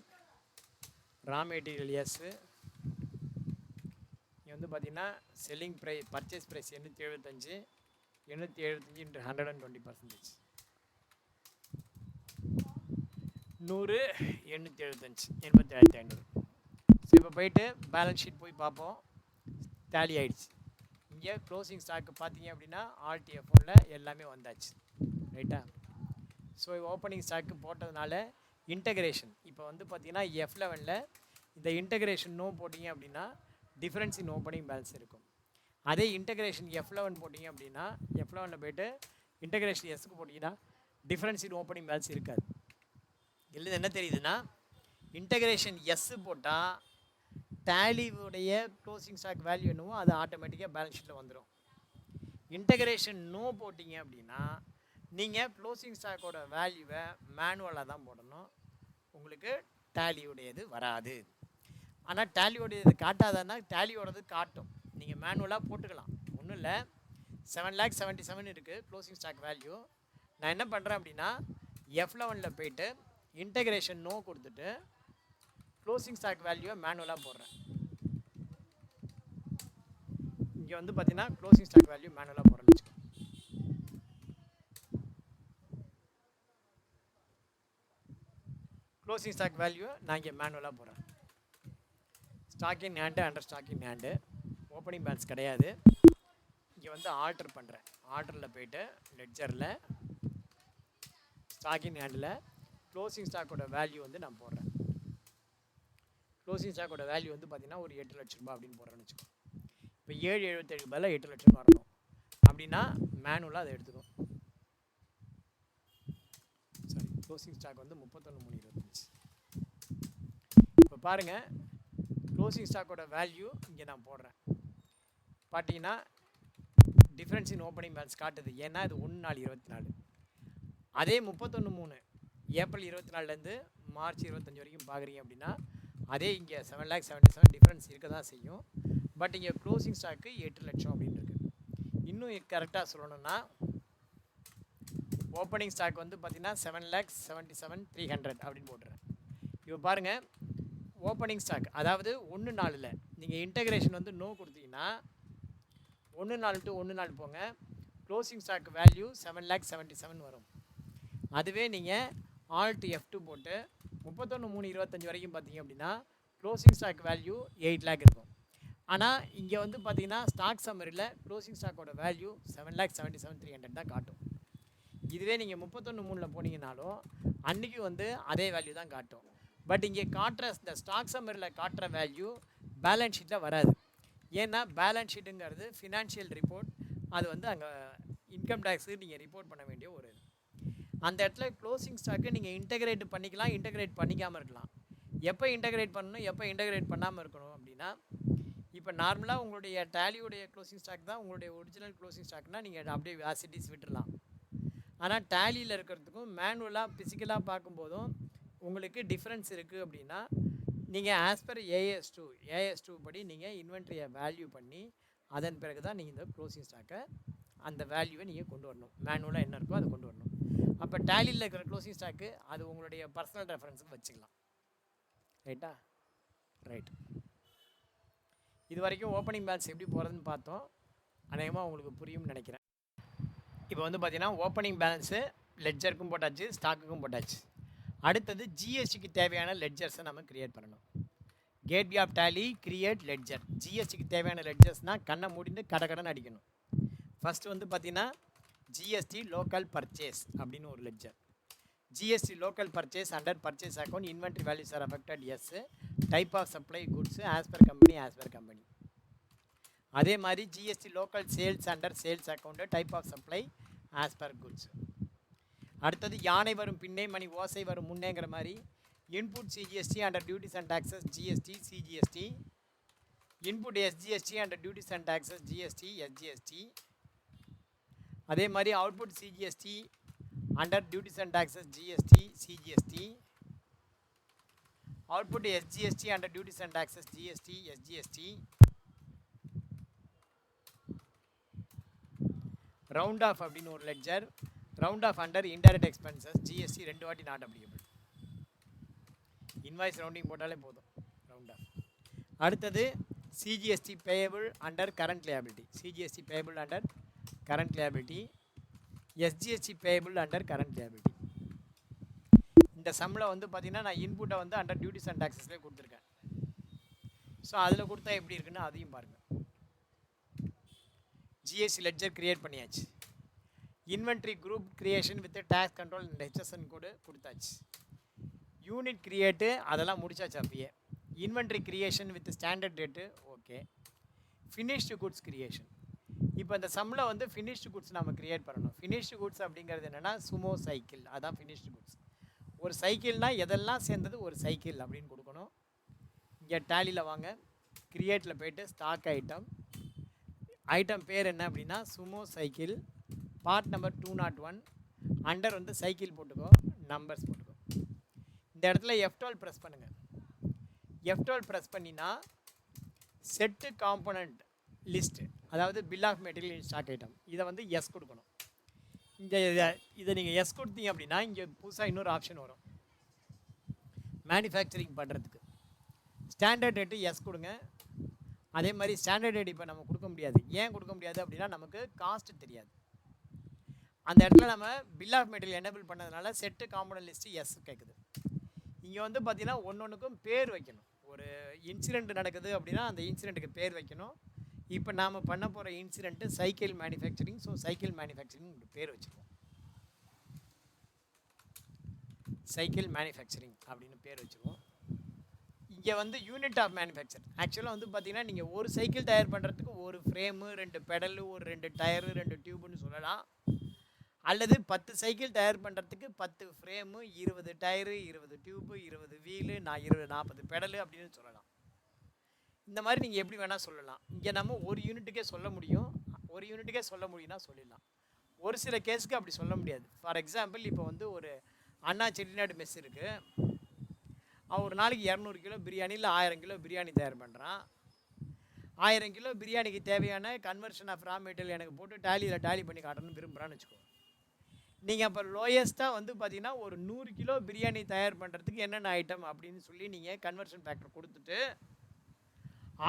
raw material yes. இங்கே வந்து பார்த்தீங்கன்னா selling price, purchase price 875, 875 × 120%, 100, 875, 87,500. So இப்போ போயிட்டு பேலன்ஸ் ஷீட் போய் பார்ப்போம். டேலி ஆகிடுச்சு. இங்கே க்ளோசிங் ஸ்டாக்கு பார்த்தீங்க அப்படின்னா ஆர்டிஎஃப்ல எல்லாமே வந்தாச்சு. ரைட்டா? ஸோ ஓப்பனிங் ஸ்டாக்கு போட்டதுனால இன்டகிரேஷன் இப்போ வந்து பார்த்தீங்கன்னா F11 இந்த இன்டகிரேஷன் நோ போட்டிங்க அப்படின்னா டிஃப்ரென்ஸ் இன் ஓப்பனிங் பேலன்ஸ் இருக்கும். அதே இன்டகிரேஷன் F11 போட்டிங்க அப்படின்னா F11 போய்ட்டு இன்டகிரேஷன் எஸ்க்கு போட்டிங்கன்னா டிஃப்ரென்ஸ் இன் ஓப்பனிங் பேலன்ஸ் இருக்காது. இல்லை என்ன தெரியுதுன்னா இன்டகிரேஷன் எஸ் போட்டால் டேலியுடைய க்ளோசிங் ஸ்டாக் வேல்யூ என்னவோ அது ஆட்டோமேட்டிக்காக பேலன்ஸ் ஷீட்டில் வந்துடும். இன்டகிரேஷன் நோ போட்டிங்க அப்படின்னா நீங்கள் க்ளோசிங் ஸ்டாக்கோட வேல்யூவை மேனுவலாக தான் போடணும், உங்களுக்கு டேலியுடையது வராது. ஆனால் டேலியோடையது காட்டாதான்னா டேலியோடது காட்டும், நீங்கள் மேனுவலாக போட்டுக்கலாம், ஒன்றும் இல்லை. 7,77,000 இருக்குது க்ளோசிங் ஸ்டாக் வேல்யூ. நான் என்ன பண்ணுறேன் அப்படின்னா F11 போயிட்டு இன்டகிரேஷன் நோ கொடுத்துட்டு க்ளோசிங் ஸ்டாக் வேல்யூவை மேனுவலாக போடுறேன். இங்கே வந்து பார்த்தீங்கன்னா க்ளோசிங் ஸ்டாக் வேல்யூ மேனுவலாக போடுறேன்னு வச்சுக்கோங்க. க்ளோசிங் ஸ்டாக் வேல்யூ நான் இங்கே மேனுவலாக போடுறேன். Stock in hand under stock in hand, opening balance கிடையாது. இங்கே வந்து ஆல்டர் பண்ணுறேன். ஆல்டரில் போயிட்டு லெட்ஜரில் ஸ்டாக் இன் ஹேண்டில் க்ளோசிங் ஸ்டாக்கோட வேல்யூ வந்து நான் போடுறேன். க்ளோசிங் ஸ்டாக்கோட வேல்யூ வந்து பார்த்தீங்கன்னா ஒரு 8 லட்ச ரூபாய் அப்படின்னு போடுறேன்னு வச்சுக்கோங்க. இப்போ 7,77 பதிலாக 8 லட்சம் வரணும் அப்படின்னா மேனுவலாக அதை எடுத்துக்கும். சாரி, க்ளோசிங் ஸ்டாக் வந்து 31,325. இப்போ பாருங்கள், க்ளோசிங் ஸ்டாக்கோட வேல்யூ இங்கே நான் போடுறேன். பார்த்தீங்கன்னா டிஃப்ரென்ஸ் இன் ஓப்பனிங் பேலன்ஸ் காட்டுது, ஏன்னா இது 1/4/24. அதே 31/3 ஏப்ரல் 24லேருந்து மார்ச் 25 வரைக்கும் பார்க்குறீங்க அப்படின்னா அதே இங்கே 7,77,000 டிஃப்ரென்ஸ் இருக்க தான் செய்யும். பட் இங்கே க்ளோசிங் ஸ்டாக்கு 8 லட்சம் அப்படின்னு இருக்குது. இன்னும் கரெக்டாக சொல்லணும்னா ஓப்பனிங் ஸ்டாக் வந்து பார்த்தீங்கன்னா 7,77,300 அப்படின்னு போட்டுறேன். இப்போ பாருங்கள், ஓப்பனிங் ஸ்டாக் அதாவது 1/4 நீங்கள் இன்டகிரேஷன் வந்து நோ கொடுத்தீங்கன்னா 1/4 to 1/4 போங்க, க்ளோசிங் ஸ்டாக் வேல்யூ 7,77,000 வரும். அதுவே நீங்கள் ஆல்ட் F2 போட்டு 31/3/25 வரைக்கும் பார்த்தீங்க அப்படின்னா க்ளோசிங் ஸ்டாக் வேல்யூ 8 lakh இருக்கும். ஆனால் இங்கே வந்து பார்த்தீங்கன்னா ஸ்டாக் சம்மரியில் க்ளோசிங் ஸ்டாக்கோட வேல்யூ 7,77,300 தான் காட்டும். இதுவே நீங்கள் 31/3 போனீங்கன்னாலும் அன்றைக்கி வந்து அதே வேல்யூ தான் காட்டும். பட் இங்கே காட்டுற இந்த ஸ்டாக் சம்மரியில் காட்டுற வேல்யூ பேலன்ஸ் ஷீட்டில் வராது. ஏன்னா பேலன்ஸ் ஷீட்டுங்கிறது ஃபினான்ஷியல் ரிப்போர்ட், அது வந்து அங்கே இன்கம் டேக்ஸுக்கு நீங்கள் ரிப்போர்ட் பண்ண வேண்டிய ஒரு இது. அந்த இடத்துல க்ளோசிங் ஸ்டாக்கு நீங்கள் இன்டகிரேட் பண்ணிக்கலாம், இன்டகிரேட் பண்ணிக்காமல் இருக்கலாம். எப்போ இன்டகிரேட் பண்ணணும், எப்போ இன்டகிரேட் பண்ணாமல் இருக்கணும் அப்படின்னா, இப்போ நார்மலாக உங்களுடைய டேலியுடைய க்ளோசிங் ஸ்டாக் தான் உங்களுடைய ஒரிஜினல் க்ளோசிங் ஸ்டாக்னால் நீங்கள் அப்படியே ஆசிட்டிஸ் விட்டுடலாம். ஆனால் டேலியில் இருக்கிறதுக்கும் மேனுவலாக ஃபிசிக்கலாக பார்க்கும்போதும் உங்களுக்கு டிஃப்ரென்ஸ் இருக்குது அப்படின்னா நீங்கள் ஆஸ் பர் ஏஎஸ்2 படி நீங்கள் இன்வென்ட்ரியை வேல்யூ பண்ணி அதன் பிறகு தான் நீங்கள் இந்த க்ளோசிங் ஸ்டாக்கை அந்த வேல்யூவை நீங்கள் கொண்டு வரணும். மேனுவலாக என்ன இருக்கோ அதை கொண்டு வரணும். அப்போ டேலியில் இருக்கிற க்ளோசிங் ஸ்டாக்கு அது உங்களுடைய பர்சனல் ரெஃபரன்ஸுக்கு வச்சுக்கலாம். ரைட்டா? ரைட். இது வரைக்கும் ஓப்பனிங் பேலன்ஸ் எப்படி போகிறதுன்னு பார்த்தோம். அநேகமாக உங்களுக்கு புரியும்னு நினைக்கிறேன். இப்போ வந்து பார்த்தீங்கன்னா ஓப்பனிங் பேலன்ஸு லெட்ஜருக்கும் போட்டாச்சு, ஸ்டாக்குக்கும் போட்டாச்சு. அடுத்தது ஜிஎஸ்டிக்கு தேவையான லெட்ஜர்ஸை நம்ம க்ரியேட் பண்ணணும். Gateway of Tally create ledger. ஜிஎஸ்டிக்கு தேவையான லெட்ஜர்ஸ்னால் கண்ணை மூடிட்டு கடன் அடிக்கணும். ஃபஸ்ட்டு வந்து பார்த்தீங்கன்னா ஜிஎஸ்டி லோக்கல் பர்ச்சேஸ் அப்படின்னு ஒரு ledger. GST local purchase under purchase account inventory values are affected yes, type of supply goods as per company. அதே மாதிரி GST local sales under sales account type of supply as per goods. அடுத்தது யானை வரும் பின்னே மணி ஓசை வரும் முன்னேங்கிற மாதிரி input CGST under duties and taxes GST CGST, input SGST under duties and taxes GST SGST. அதே மாதிரி output CGST under duties and taxes GST CGST, output SGST under duties and taxes GST SGST. Round off அப்படின்னு ஒரு ledger, round off under indirect expenses GST 2 வாட்டி not applicable. Invoice rounding போட்டாலே போதும், round off. அடுத்தது CGST payable under current liability, CGST payable under current liability, SGST payable under current liability. இந்த சம்மில் வந்து பார்த்திங்கன்னா நான் இன்புட்டை வந்து அண்டர் டியூட்டிஸ் அண்ட் டாக்ஸஸ்லேயே கொடுத்துருக்கேன். ஸோ அதில் கொடுத்தா எப்படி இருக்குன்னு அதையும் பாருங்கள். ஜிஎஸ்டி லெட்ஜர் கிரியேட் பண்ணியாச்சு. Inventory group creation with tax control and HSN code கொடுத்தாச்சு. யூனிட் கிரியேட்டு அதெல்லாம் முடிச்சாச்சு அப்பயே. Inventory creation with standard date okay. Finished goods creation. இப்போ இந்த சம்மில் வந்து ஃபினிஷ்டு குட்ஸ் நம்ம கிரியேட் பண்ணணும். ஃபினிஷ்டு குட்ஸ் அப்படிங்கிறது என்னென்னா சுமோ சைக்கிள், அதான் ஃபினிஷ்டு குட்ஸ். ஒரு சைக்கிள்னால் எதெல்லாம் சேர்ந்தது ஒரு சைக்கிள் அப்படின்னு கொடுக்கணும். இங்கே டேலியில் வாங்க, கிரியேட்டில் போய்ட்டு ஸ்டாக் ஐட்டம் பேர் என்ன அப்படின்னா Sumo cycle, part number 201, under வந்து சைக்கிள் போட்டுக்கோ, நம்பர்ஸ் போட்டுக்கோ. இந்த இடத்துல F12 ப்ரெஸ் பண்ணுங்கள். F12 ப்ரெஸ் பண்ணினா செட்டு காம்போனண்ட் லிஸ்ட்டு, அதாவது bill of material in stock item, இதை வந்து எஸ் கொடுக்கணும். இங்கே இதை நீங்கள் எஸ் கொடுத்தீங்க அப்படின்னா இங்கே புதுசாக இன்னொரு ஆப்ஷன் வரும் மேனுஃபேக்சரிங் பண்ணுறதுக்கு. ஸ்டாண்டர்ட் ரேட்டு எஸ் கொடுங்க. அதே மாதிரி ஸ்டாண்டர்ட் ரேட் இப்போ நம்ம கொடுக்க முடியாது. ஏன் கொடுக்க முடியாது அப்படின்னா நமக்கு காஸ்ட்டு தெரியாது. அந்த இடத்துல நம்ம பில் ஆஃப் மெட்டீரியல் எனேபிள் பண்ணதுனால செட்டு காம்போனன்ட் லிஸ்ட்டு எஸ் கேட்குது. இங்கே வந்து பார்த்தீங்கன்னா ஒன்றுக்கும் பேர் வைக்கணும். ஒரு இன்சிடெண்ட் நடக்குது அப்படின்னா அந்த இன்சிடெண்ட்டுக்கு பேர் வைக்கணும். இப்போ நாம் பண்ண போகிற incident cycle manufacturing. So cycle manufacturing பேர் வச்சுருவோம். சைக்கிள் மேனுஃபேக்சரிங் அப்படின்னு பேர் வச்சுருவோம். இங்கே வந்து யூனிட் ஆஃப் மேனுஃபேக்சர். ஆக்சுவலாக வந்து பார்த்தீங்கன்னா நீங்கள் ஒரு சைக்கிள் தயார் பண்ணுறதுக்கு ஒரு ஃப்ரேமு, 2 பெடலு, ஒரு 2 டயரு, 2 டியூப்னு சொல்லலாம். அல்லது 10 சைக்கிள் தயார் பண்ணுறதுக்கு 10 frame, 20 tyre, 20 tube, 20 wheel, 40 pedal அப்படின்னு சொல்லலாம். இந்த மாதிரி நீங்கள் எப்படி வேணால் சொல்லலாம். இங்கே நம்ம ஒரு யூனிட்டுக்கே சொல்ல முடியும். ஒரு யூனிட்டுக்கே சொல்ல முடியும்னா சொல்லிடலாம். ஒரு சில கேஸுக்கு அப்படி சொல்ல முடியாது. ஃபார் எக்ஸாம்பிள் இப்போ வந்து ஒரு அண்ணா செட்டிநாடு மெஸ் இருக்குது. அவன் ஒரு நாளைக்கு 200 கிலோ பிரியாணி இல்லை 1000 கிலோ பிரியாணி தயார் பண்ணுறான். 1000 கிலோ பிரியாணிக்கு தேவையான கன்வர்ஷன் ஆஃப் ரா மெட்டீரியல் எனக்கு போட்டு டேலி பண்ணி காட்டணும்னு விரும்புகிறான்னு வச்சுக்கோ. நீங்கள் அப்போ லோயஸ்ட்டாக வந்து பார்த்தீங்கன்னா ஒரு 100 கிலோ பிரியாணி தயார் பண்ணுறதுக்கு என்னென்ன ஐட்டம் அப்படின்னு சொல்லி நீங்கள் கன்வர்ஷன் ஃபேக்டர் கொடுத்துட்டு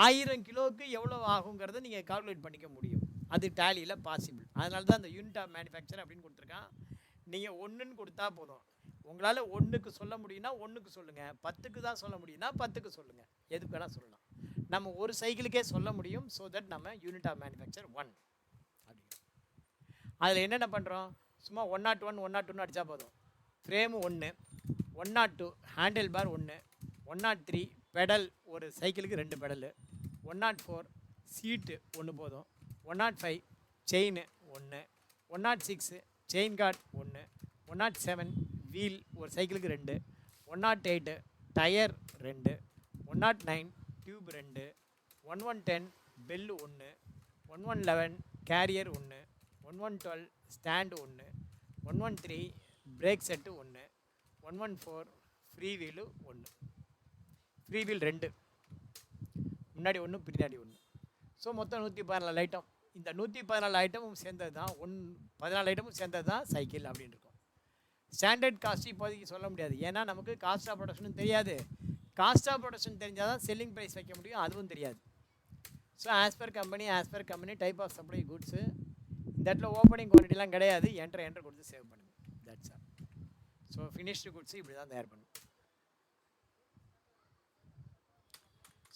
1000 கிலோவுக்கு எவ்வளோ ஆகுங்கிறத நீங்கள் கால்குலேட் பண்ணிக்க முடியும். அது டேலியில் பாசிபிள். அதனால தான் அந்த யூனிட் ஆஃப் மேனுஃபேக்சர் அப்படின்னு கொடுத்துருக்கான். நீங்கள் 1ன்னு கொடுத்தா போதும். உங்களால் 1க்கு சொல்ல முடியும்னா 1க்கு சொல்லுங்கள், 10க்கு தான் சொல்ல முடியும்னா 10க்கு சொல்லுங்கள், எதுக்கு வேணால் சொல்லலாம். நம்ம ஒரு சைக்கிளுக்கே சொல்ல முடியும். ஸோ தட் நம்ம யூனிட் ஆஃப் மேனுஃபேக்சர் 1 அப்படி. அதில் என்னென்ன பண்ணுறோம், சும்மா 101 102ன்னு அடித்தா போதும். ஃப்ரேமு 1, 102 ஹேண்டில் பார் 1, 103 பெடல், ஒரு சைக்கிளுக்கு 2 பெடலு, 104 சீட்டு 1 போதும், 105 செயின் 1, 106 செயின் கார்டு 1, 107 வீல், ஒரு சைக்கிளுக்கு 2, 108 tyre 2, 109 tube 2, 1110 bell 1, 1111 carrier 1, 1112 stand 1, 113 brake set 1, 114 free wheel 1. Free wheel 2, முன்னாடி 1 பின்னாடி 1. ஸோ மொத்தம் 114 ஐட்டம். இந்த 114 ஐட்டமும் சேர்ந்தது தான் 14 ஐட்டமும் சேர்ந்தது தான் சைக்கிள் அப்படின்னு இருக்கும். ஸ்டாண்டர்ட் காஸ்ட் இப்போதைக்கு சொல்ல முடியாது. ஏன்னா நமக்கு காஸ்ட் ஆஃப் ப்ரொடக்ஷனும் தெரியாது. காஸ்ட் ஆஃப் ப்ரொடக்ஷன் தெரிஞ்சால் தான் செல்லிங் ப்ரைஸ் வைக்க முடியும், அதுவும் தெரியாது. So as per company type of supply goods, இந்த இடத்துல ஓப்பனிங் குவான்டிட்டிலாம் கிடையாது. என்ட்ரு கொடுத்து சேவ் பண்ணுங்கள். That's all. So finished goods இப்படி தான் தயார் பண்ணும்.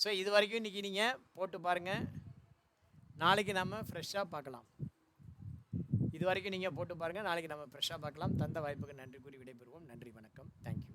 ஸோ இது வரைக்கும் இன்றைக்கி நீங்கள் போட்டு பாருங்கள். நாளைக்கு நம்ம ஃப்ரெஷ்ஷாக பார்க்கலாம். இது வரைக்கும் நீங்கள் போட்டு பாருங்கள். நாளைக்கு நம்ம ஃப்ரெஷ்ஷாக பார்க்கலாம். தந்த வாய்ப்புக்கு நன்றி கூறி விடைபெறுவோம். நன்றி, வணக்கம், தேங்க்யூ.